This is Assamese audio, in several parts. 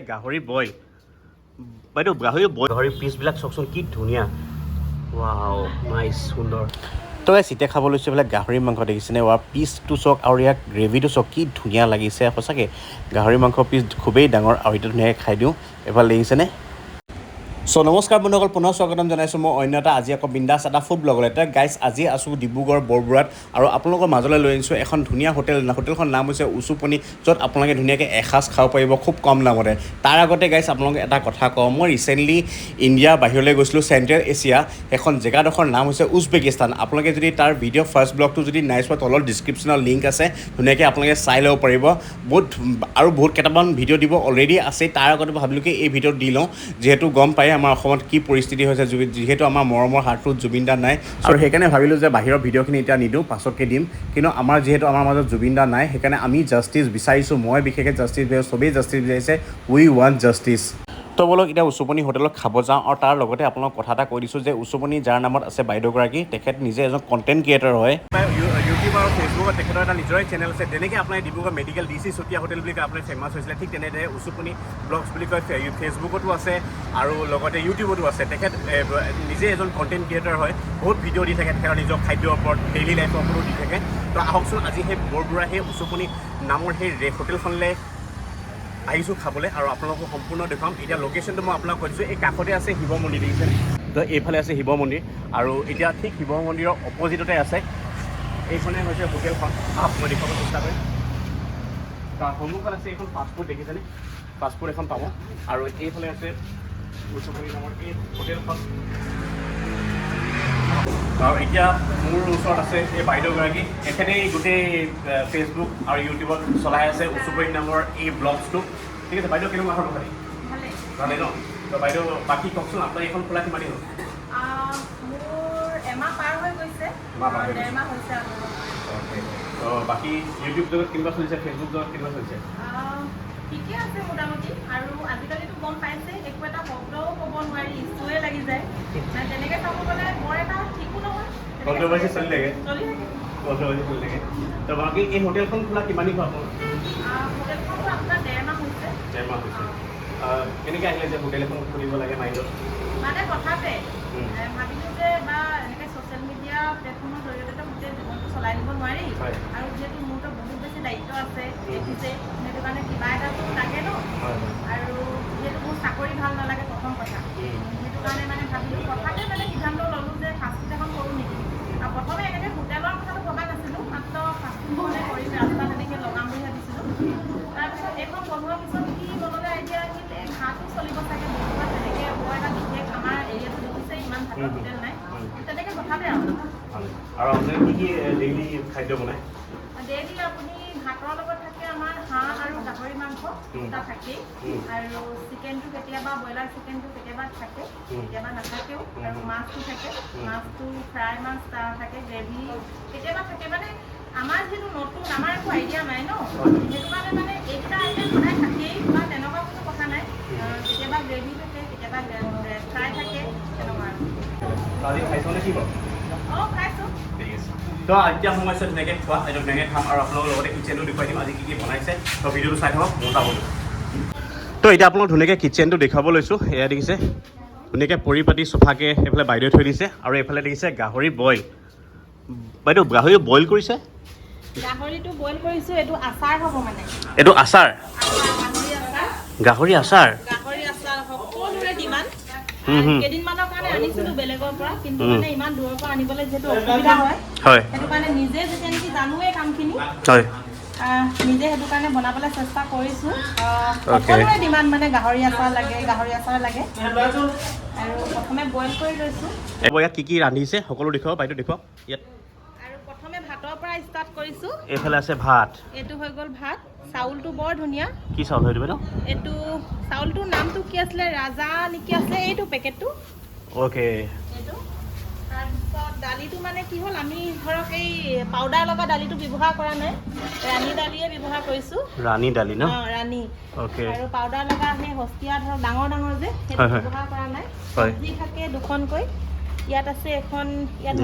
গাহৰি বইল বাইদেউ গাহৰি পিচবিলাক চাওকচোন কি ধুনীয়া ৱাও নাইচ সুন্দৰ তো এতিয়া খাব লৈছোঁ এইবিলাক গাহৰি মাংস দেখিছেনে ৱা পিচটো চাওক আৰু ইয়াক গ্ৰেভিটো চাওক কি ধুনীয়া লাগিছে সঁচাকৈ গাহৰি মাংস পিচ খুবেই ডাঙৰ আৰু এইটো ধুনীয়াকৈ খাই দিওঁ এফালে দেখিছেনে সো নমস্কাৰ বন্ধুসকল পুনৰ স্বাগতম জনাইছোঁ মই অন্য এটা আজি আকৌ বিন্দাছ এটা ফুড ব্লগলৈ এতিয়া গাইজ আজি আছোঁ ডিব্ৰুগড় বৰবৰুৱাত আৰু আপোনালোকৰ মাজলৈ লৈ আনিছোঁ এখন ধুনীয়া হোটেলখন নাম হৈছে উচুপনি য'ত আপোনালোকে ধুনীয়াকৈ এসাঁজ খাব পাৰিব খুব কম দামতে তাৰ আগতে গাইজ আপোনালোকে এটা কথা কওঁ মই ৰিচেণ্টলি ইণ্ডিয়া বাহিৰলৈ গৈছিলোঁ চেণ্ট্ৰেল এছিয়া এখন জেগাডোখৰ নাম হৈছে উজবেকিস্তান আপোনালোকে যদি তাৰ ভিডিঅ' ফাৰ্ষ্ট ব্লগটো যদি নাই চোৱা তলত ডিছক্ৰিপশ্যনৰ লিংক আছে ধুনীয়াকৈ আপোনালোকে চাই ল'ব পাৰিব বহুত কেইটামান ভিডিঅ' দিব অলৰেডি আছে তাৰ আগতে ভাবিলোঁ কি এই ভিডিঅ'ত দি লওঁ যিহেতু গম পায় আমাৰ অসমত কি পৰিস্থিতি হৈছে যিহেতু আমাৰ মৰমৰ হাৰ্টটোত জুবিন দা নাই আৰু সেইকাৰণে ভাবিলোঁ যে বাহিৰৰ ভিডিঅ'খিনি এতিয়া নিদিওঁ পাছতকৈ দিম কিন্তু যিহেতু আমাৰ মাজত জুবিন দা নাই সেইকাৰণে আমি জাষ্টিছ বিচাৰিছোঁ মই বিশেষকৈ জাষ্টিছ বিচাৰিছোঁ চবেই জাষ্টিছ বিচাৰিছে উই ৱান্ট জাষ্টিছ তো বলক এতিয়া উচুপনি হোটেলত খাব যাওঁ আৰু তাৰ লগতে আপোনাক কথা এটা কৈ দিছোঁ যে উচুপনি যাৰ নামত আছে বাইদেউগৰাকী তেখেত নিজে এজন কণ্টেণ্ট ক্ৰিয়েটৰ হয় ইউটিউব আৰু ফেচবুকত তেখেতৰ এটা নিজৰে চেনেল আছে তেনেকৈ আপোনাৰ Dibrugarh medical DC Chutia hotel বুলি কয় আপোনাৰ ফেমাছ হৈছিলে ঠিক তেনেদৰে উচুপনি ব্লগছ বুলি কয় ফেচবুকতো আছে আৰু লগতে ইউটিউবতো আছে তেখেত নিজে এজন কণ্টেণ্ট ক্ৰিয়েটৰ হয় বহুত ভিডিঅ' দি থাকে তেখেতৰ নিজৰ খাদ্যৰ ওপৰত ডেইলি লাইফৰ ওপৰতো দি থাকে তো আহকচোন আজি সেই বৰবৰুৱা সেই উচুপনি নামৰ সেই হোটেলখনলৈ আহিছোঁ খাবলৈ আৰু আপোনালোকক সম্পূৰ্ণ দেখুৱাম এতিয়া লোকেশ্যনটো মই আপোনাক কৈ দিছোঁ এই কাষতে আছে শিৱ মন্দিৰ দেখিছে তো এইফালে আছে শিৱ মন্দিৰ আৰু এতিয়া ঠিক শিৱ মন্দিৰৰ অপজিটতে আছে এইখনে হৈছে হোটেলখন মই দেখুৱাব চেষ্টা কৰিম তাৰ সন্মুখত আছে এইখন ফাষ্টফুড দেখিছেনে ফাষ্টফুড এখন পাব আৰু এইফালে আছে উচুপনি নামৰ এই হোটেলখন আৰু এতিয়া মোৰ ওচৰত আছে এই বাইদেউগৰাকী এখেতেই গোটেই ফেচবুক আৰু ইউটিউবত চলাই আছে উচুপনি নামৰ এই ব্লগছটো ঠিক আছে বাইদেউ কেনেকুৱা হ'ব খালি ভালে ন তো বাইদেউ বাকী কওকচোন আপোনাৰ এইখন খোলা কিমান দিন হ'ল মোৰ এমাহ পাৰ হৈ গৈছে ডেৰমাহ হৈছে অ'কে তো বাকী ইউটিউব জগত কেনেকুৱা চলিছে ফেচবুক জগত কেনেকুৱা চলিছে ঠিকে আছে মোটামুটি আৰু আজিকালিতো গম পাইছে একো এটা শব্দও ক'ব নোৱাৰি ইছ্যুৱে লাগি যায় তেনেকৈ চাব গ'লে বৰ এটা ঠিকো নহয় কণ্ট্ৰভাৰ্চি চলি থাকে তো বাকী এই হোটেলখন খোলা কিমান দিন হ'ল হোটেলখনটো আপোনাৰ ডেৰমাহ হৈছে কেনেকৈ আহিলে যে হোটেল এখন খুলিব লাগে মাইণ্ডত মানে কথাতে ভাবিলোঁ যে বা এনেকৈ ছ'চিয়েল মিডিয়া প্লেটফৰ্মৰ জৰিয়তে গোটেই জীৱনটো চলাই নিব নোৱাৰি আৰু যিহেতু মোৰতো বহুত বেছি দায়িত্ব আছে দেখিছে সেইটো কাৰণে কিবা এটাতো লাগে ন আৰু যিহেতু মোৰ চাকৰি ভাল নালাগে প্ৰথম কথা সেইটো কাৰণে মানে ভাবিলোঁ কথাতে মানে সিদ্ধান্ত ল'লোঁ যে ফাষ্টফুড এখন কৰোঁ নেকি আৰু প্ৰথমে এনেকৈ হোটেলৰ কথাটো ভবা নাছিলোঁ মাত্ৰ ফাষ্টফুডখনে কৰিম ৰাস্তাত এনেকৈ লগাম বুলি ভাবিছিলোঁ তাৰপিছত এইখন বনোৱাৰ পিছত কি মনলৈ আইডিয়া আহিল এই ঘাটো চলিব চাগে বনোৱা তেনেকৈ বৰ এটা বিশেষ আমাৰ এৰিয়াটো দেখিছে ইমান ভাল হোটেল নাই তেনেকৈ কথাতে আৰু আপুনি কি কি ডেইলি খাদ্য বনায় ডেইলি আপুনি ভাতৰ লগত থাকে আমাৰ হাঁহ আৰু গাহৰি মাংস দুটা থাকেই আৰু চিকেনটো কেতিয়াবা ব্ৰইলাৰ চিকেনটো কেতিয়াবা থাকে কেতিয়াবা নাথাকেও আৰু মাছটো থাকে মাছটো ফ্ৰাই মাছ থাকে গ্ৰেভি কেতিয়াবা থাকে মানে আমাৰ যিহেতু নতুন আমাৰ একো আইডিয়া নাই ন সেইটো কাৰণে মানে এইকেইটা আইটেম সদায় থাকেই বা তেনেকুৱা কোনো কথা নাই কেতিয়াবা গ্ৰেভি থাকে কেতিয়াবা ফ্ৰাই থাকে তেনেকুৱা অঁ খাইছোঁ তো এতিয়া সমস্যা ধুনীয়াকৈ খোৱা এইটো ধুনীয়াকৈ খাম আৰু আপোনালোকৰ লগতে কিটচেনটো দেখুৱাই দিম আজি কি বনাইছে তো ভিডিঅ'টো চাই থাকক মজা হ'ব তো এতিয়া আপোনালোক ধুনীয়াকৈ কিটচেনটো দেখুৱাব লৈছোঁ এয়া দেখিছে ধুনীয়াকৈ পৰিপাতি চফাকৈ এইফালে বাইদেউ থৈ দিছে আৰু এইফালে দেখিছে গাহৰি বইল বাইদেউ গাহৰি বইল কৰিছে গাহৰিটো বইল কৰিছোঁ এইটো আচাৰ হ'ব মানে এইটো আচাৰ গাহৰি আচাৰ সকলোৰে ডিমাণ্ড কেইদিনমানৰ কাৰণে আনিছিলোঁ বেলেগৰ পৰা কিন্তু মানে ইমান দূৰৰ পৰা আনিবলৈ যিহেতু অসুবিধা হয় সেইটো কাৰণে নিজে যেতিয়া নেকি জানোৱেই কামখিনি নিজে সেইটো কাৰণে বনাবলৈ চেষ্টা কৰিছোঁ সকলোৰে ডিমাণ্ড মানে গাহৰি আচাৰ লাগে আৰু প্ৰথমে বইল কৰি লৈছোঁ ইয়াত কি ৰান্ধিছে সকলো দেখুৱাওক বাইদেউ দেখুৱাওক ইয়াত আৰু প্ৰথমে ভাতৰ পৰা ষ্টাৰ্ট কৰিছোঁ এইফালে আছে ভাত এইটো হৈ গ'ল ভাত চাউলটো বৰ ধুনীয়া কি চাউল হৈ বাইদেউ এইটো চাউলটোৰ নামটো কি আছিলে ৰাজা নেকি আছিলে এইটো পেকেটটো অ'কে এইটো তাৰপিছত দালিটো মানে কি হ'ল আমি ধৰক এই পাউডাৰ লগা দালিটো ব্যৱহাৰ কৰা নাই ৰাণী দালিয়ে ব্যৱহাৰ কৰিছোঁ ৰাণী দালি ন ৰাণী অ'কে আৰু পাউডাৰ লগা সেই হস্তীয়া ধৰক ডাঙৰ যে সেইটো ব্যৱহাৰ কৰা নাই চব্জি থাকে দুখনকৈ ইয়াত আছে এখন ইয়াত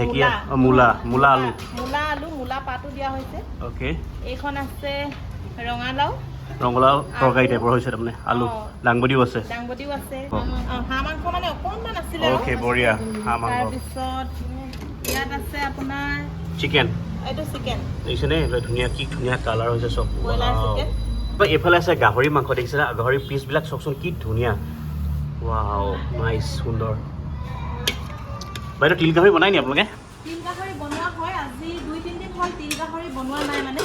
মূলা আলু মূলা পাতো দিয়া হৈছে অ'কে এইখন আছে ৰঙালাও ৰঙালাও তৰকাৰী টাইপৰ হৈছে তাৰমানে আলু দাংবডিও আছে দাংবডিও আছে হাঁহ মাংস মানে অকণমান আছিলে অ'কে বঢ়িয়া হাঁহ মাংস তাৰপিছত ইয়াত আছে আপোনাৰ চিকেন এইটো চিকেন দেখিছেনে ধুনীয়া কি ধুনীয়া কালাৰ হৈছে চব ব্ৰইলাৰ চিকেন এইফালে আছে গাহৰি মাংস দেখিছে না গাহৰি পিচবিলাক চাওকচোন কি ধুনীয়া ৱাও নাইচ সুন্দৰ বাইদেউ তিল গাহৰি বনাই নি আপোনালোকে তিল গাহৰি বনোৱা হয় আজি 2-3 দিন হ'ল তিল গাহৰি বনোৱা নাই মানে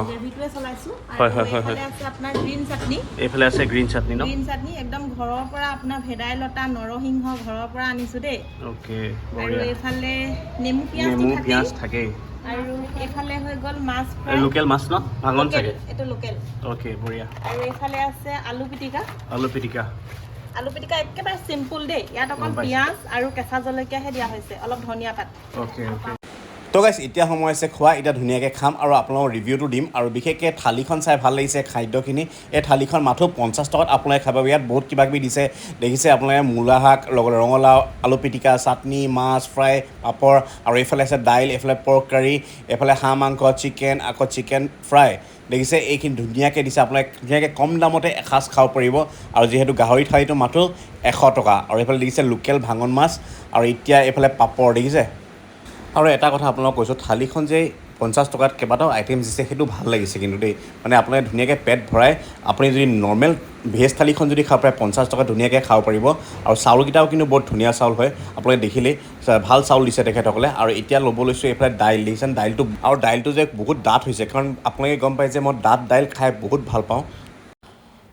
গ্ৰেভিটোৱে চলাইছো আৰু এইফালে আছে আপোনাৰ গ্ৰীণ চাটনি এইফালে আছে গ্ৰীণ চাটনি ন গ্ৰীণ চাটনি একদম ঘৰৰ পৰা আপোনাৰ ভেদাইলতা নৰসিংহ ঘৰৰ পৰা আনিছো দেই ওকে আৰু এইফালে নেমু পিয়াজ থাকে আৰু এইফালে হৈ গ'ল মাছ ফ্ৰাই লোকেল মাছ ন ভাঙন থাকে এইটো লোকেল ওকে বঢ়িয়া আৰু এইফালে আছে আলু পিটিকা একেবাৰে চিম্পুল দেই ইয়াত অকল পিঁয়াজ আৰু কেঁচা জলকীয়াহে দিয়া হৈছে অলপ ধনিয়া পাত ওকে তো গাইছ এতিয়া সময় আছে খোৱা এতিয়া ধুনীয়াকৈ খাম আৰু আপোনালোকৰ ৰিভিউটো দিম আৰু বিশেষকৈ থালিখন চাই ভাল লাগিছে খাদ্যখিনি এই থালিখন মাথো 50 টকাত আপোনালোকে খাব ইয়াত বহুত কিবা কিবি দিছে দেখিছে আপোনালোকে মূলা শাক লগত ৰঙালাও আলু পিটিকা চাটনি মাছ ফ্ৰাই পাপৰ আৰু এইফালে আছে দাইল এইফালে পৰ্ক কাৰী এইফালে হাঁহ মাংস চিকেন আকৌ চিকেন ফ্ৰাই দেখিছে এইখিনি ধুনীয়াকৈ দিছে আপোনালোকে ধুনীয়াকৈ কম দামতে এসাঁজ খাব পাৰিব আৰু যিহেতু গাহৰি থালিটো মাথো 100 টকা আৰু এইফালে দেখিছে লোকেল ভাঙন মাছ আৰু এতিয়া এইফালে পাপৰ দেখিছে আৰু এটা কথা আপোনালোকক কৈছোঁ থালিখন যে 50 টকাত কেইবাটাও আইটেমছ দিছে সেইটো ভাল লাগিছে কিন্তু দেই মানে আপোনালোকে ধুনীয়াকৈ পেট ভৰাই আপুনি যদি নৰ্মেল ভেজ থালিখন যদি খাব পাৰে 50 টকাত ধুনীয়াকৈ খাব পাৰিব আৰু চাউলকেইটাও কিন্তু বহুত ধুনীয়া চাউল হয় আপোনালোকে দেখিলেই ভাল চাউল দিছে তেখেতসকলে আৰু এতিয়া ল'ব লৈছোঁ এইফালে দাইল দেখিছেন দাইলটো যে বহুত ডাঠ হৈছে কাৰণ আপোনালোকে গম পায় যে মই ডাঠ দাইল খাই বহুত ভাল পাওঁ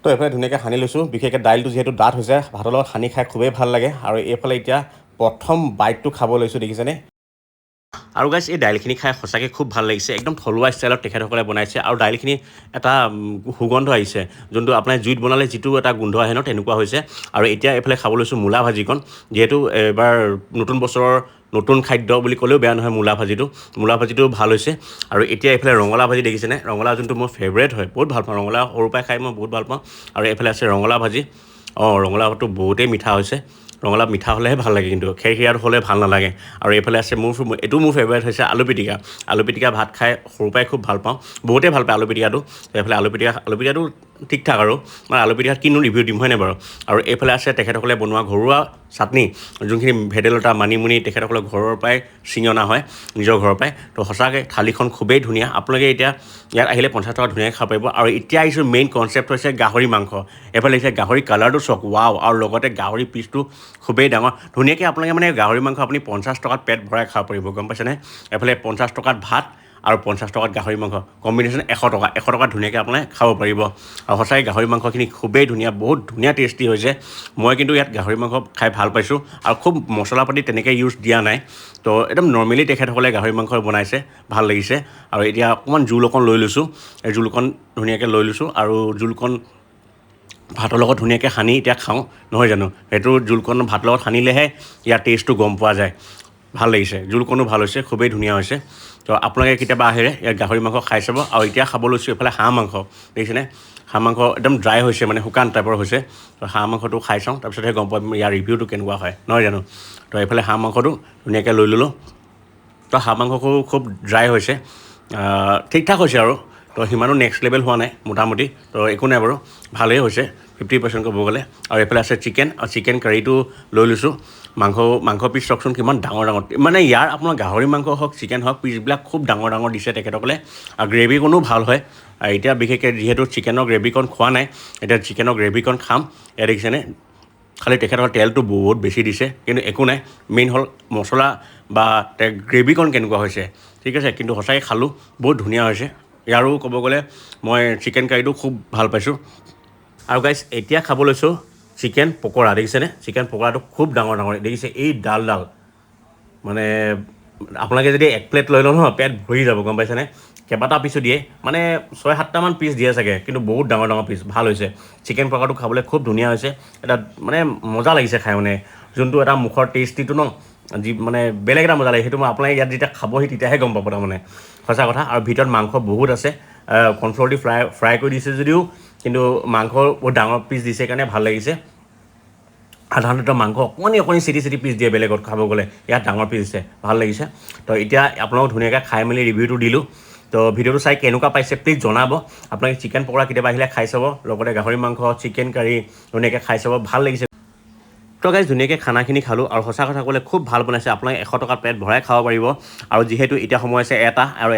তো এইফালে ধুনীয়াকৈ সানি লৈছোঁ বিশেষকৈ দাইলটো যিহেতু ডাঠ হৈছে ভাতৰ লগত সানি খাই খুবেই ভাল লাগে আৰু এইফালে এতিয়া প্ৰথম বাইটটো খাব লৈছোঁ দেখিছেনে আৰু গাইছ এই দাইলখিনি খাই সঁচাকৈ খুব ভাল লাগিছে একদম থলুৱা ষ্টাইলত তেখেতসকলে বনাইছে আৰু দাইলখিনি এটা সুগন্ধ আহিছে যোনটো আপোনাৰ জুইত বনালে যিটো এটা গোন্ধ আহে ন তেনেকুৱা হৈছে আৰু এতিয়া এইফালে খাব লৈছোঁ মূলা ভাজিকণ যিহেতু এবাৰ নতুন বছৰৰ নতুন খাদ্য বুলি ক'লেও বেয়া নহয় মূলা ভাজিটো ভাল হৈছে আৰু এতিয়া এইফালে ৰঙালাও ভাজি দেখিছেনে ৰঙালাও যোনটো মোৰ ফেভৰেট হয় বহুত ভাল পাওঁ ৰঙালাও সৰুৰ পৰাই খাই মই বহুত ভাল পাওঁ আৰু এইফালে আছে ৰঙালাও ভাজি ৰঙালাওটো বহুতেই মিঠা হৈছে ৰঙালাও মিঠা হ'লেহে ভাল লাগে কিন্তু খেৰখেৰীয়াটো হ'লে ভাল নালাগে আৰু এইফালে আছে এইটো মোৰ ফেভৰেট হৈছে আলু পিটিকা ভাত খাই সৰুৰ পৰাই খুব ভাল পাওঁ বহুতেই ভাল পায় আলু পিটিকাটো এইফালে আলু পিটিকাটো ঠিক ঠাক আৰু মানে আলু পিটিকাত কিনো ৰিভিউ দিম হয়নে বাৰু আৰু এইফালে আছে তেখেতসকলে বনোৱা ঘৰুৱা চাটনি যোনখিনি ভেদাইলতা মানিমুনি তেখেতসকলে ঘৰৰ পৰাই ছিঙি অনা হয় নিজৰ ঘৰৰ পৰাই তো সঁচাকৈ থালিখন খুবেই ধুনীয়া আপোনালোকে এতিয়া ইয়াত আহিলে 50 টকা ধুনীয়াকৈ খাব পাৰিব আৰু এতিয়া আহিছোঁ মেইন কনচেপ্ট হৈছে গাহৰি মাংস এইফালে আহিছে গাহৰি কালাৰটো চাওক ৱাও আৰু লগতে গাহৰি পিচটো খুবেই ডাঙৰ ধুনীয়াকৈ আপোনালোকে মানে গাহৰি মাংস আপুনি 50 টকাত পেট ভৰাই খাব পাৰিব গম পাইছেনে এইফালে 50 টকাত ভাত আৰু 50 টকাত গাহৰি মাংস কম্বিনেশ্যন 100 টকাত ধুনীয়াকৈ আপোনালোকে খাব পাৰিব আৰু সঁচাকৈ গাহৰি মাংসখিনি খুবেই ধুনীয়া বহুত ধুনীয়া টেষ্টি হৈছে মই কিন্তু ইয়াত গাহৰি মাংস খাই ভাল পাইছোঁ আৰু খুব মছলা পাতি তেনেকৈ ইউজ দিয়া নাই তো একদম নৰ্মেলি তেখেতসকলে গাহৰি মাংস বনাইছে ভাল লাগিছে আৰু এতিয়া অকণমান জোল অকণ লৈ লৈছোঁ এই জোলকণ ধুনীয়াকৈ লৈ লৈছোঁ আৰু জোলকণ ভাতৰ লগত ধুনীয়াকৈ সানি এতিয়া খাওঁ নহয় জানো সেইটো জোলকণ ভাতৰ লগত সানিলেহে ইয়াৰ টেষ্টটো গম পোৱা যায় ভাল লাগিছে জোলকণো ভাল হৈছে খুবেই ধুনীয়া হৈছে তো আপোনালোকে কেতিয়াবা আহিলে ইয়াত গাহৰি মাংস খাই চাব আৰু এতিয়া খাব লৈছোঁ এইফালে হাঁহ মাংস দেখিছেনে হাঁহ মাংস একদম ড্ৰাই হৈছে মানে শুকান টাইপৰ হৈছে তো হাঁহ মাংসটো খাই চাওঁ তাৰপিছতহে গম পাম ইয়াৰ ৰিভিউটো কেনেকুৱা হয় নহয় জানো তো এইফালে হাঁহ মাংসটো ধুনীয়াকৈ লৈ ল'লোঁ তো হাঁহ মাংসটো খুব ড্ৰাই হৈছে ঠিক ঠাক হৈছে আৰু তো সিমানো নেক্সট লেভেল হোৱা নাই মোটামুটি তো একো নাই বাৰু ভালেই হৈছে 50% ক'ব গ'লে আৰু এইফালে আছে চিকেন কাৰীটো লৈ লৈছোঁ মাংস পিচ চাওকচোন কিমান ডাঙৰ মানে ইয়াৰ আপোনাৰ গাহৰি মাংস হওক চিকেন হওক পিচবিলাক খুব ডাঙৰ দিছে তেখেতসকলে আৰু গ্ৰেভিকণো ভাল হয় আৰু এতিয়া বিশেষকৈ যিহেতু চিকেনৰ গ্ৰেভিকণ খোৱা নাই এতিয়া চিকেনৰ গ্ৰেভিকণ খাম এয়া দেখিছেনে খালি তেখেতৰ তেলটো বহুত বেছি দিছে কিন্তু একো নাই মেইন হ'ল মছলা বা গ্ৰেভিকণ কেনেকুৱা হৈছে ঠিক আছে কিন্তু সঁচাকৈ খালোঁ বহুত ধুনীয়া হৈছে ইয়াৰো ক'ব গ'লে মই চিকেন কাৰীটো খুব ভাল পাইছোঁ আৰু গাইছ এতিয়া খাব লৈছোঁ চিকেন পকৰা দেখিছেনে চিকেন পকৰাটো খুব ডাঙৰ দেখিছে এই ডাল মানে আপোনালোকে যদি 1 প্লেট লৈ লওঁ নহয় পেট ভৰি যাব গম পাইছেনে কেইবাটা পিছো দিয়ে মানে 6-7টামান পিচ দিয়ে চাগে কিন্তু বহুত ডাঙৰ পিচ ভাল হৈছে চিকেন পকৰাটো খাবলৈ খুব ধুনীয়া হৈছে এটা মানে মজা লাগিছে খাই মানে যোনটো এটা মুখৰ টেষ্টিটো ন যি মানে বেলেগ এটা মজা লাগে সেইটো মই আপোনালোকে ইয়াত যেতিয়া খাবহি তেতিয়াহে গম পাব তাৰমানে সঁচা কথা আৰু ভিতৰত মাংস বহুত আছে কৰ্ণফ্ল'ৰ দি ফ্ৰাই কৰি দিছে যদিও কিন্তু মাংস বহুত ডাঙৰ পিচ দিছে কাৰণে ভাল লাগিছে সাধাৰণতে মাংস অকণি চিটি পিচ দিয়ে বেলেগত খাব গ'লে ইয়াত ডাঙৰ পিচ দিছে ভাল লাগিছে তো এতিয়া আপোনালোকক ধুনীয়াকৈ খাই মেলি ৰিভিউটো দিলোঁ তো ভিডিঅ'টো চাই কেনেকুৱা পাইছে প্লিজ জনাব আপোনালোকে চিকেন পকৰা কেতিয়াবা আহিলে খাই চাব লগতে গাহৰি মাংস চিকেন কাৰী ধুনীয়াকৈ খাই চাব ভাল লাগিছে তো গাইজ ধুনীয়াকৈ খানাখিনি খালোঁ আৰু সঁচা কথা ক'লে খুব ভাল বনাইছে আপোনালোকে 100 টকাত পেট ভৰাই খাব পাৰিব আৰু যিহেতু এতিয়া সময় আছে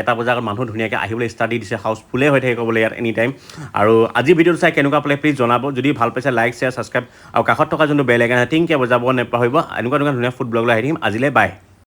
এটা বজাৰ মানুহ ধুনীয়াকৈ আহিবলৈ ষ্টাৰ্ট দি দিছে হাউচ ফুলেই হৈ থাকিব বোলে ইয়াত এনি টাইম আৰু আজি ভিডিঅ'টো চাই কেনেকুৱা পালে প্লিজ জনাব যদি ভাল পাইছে লাইক শ্বেয়াৰ ছাবস্ক্ৰাইব আৰু কাষত থকা যোনটো বেল আইকন টিংকৈ বজাব নাপাহৰিব এনেকুৱা ধুনীয়া ফুড ব্লগলৈ আহি থাকিম আজিলৈ বাই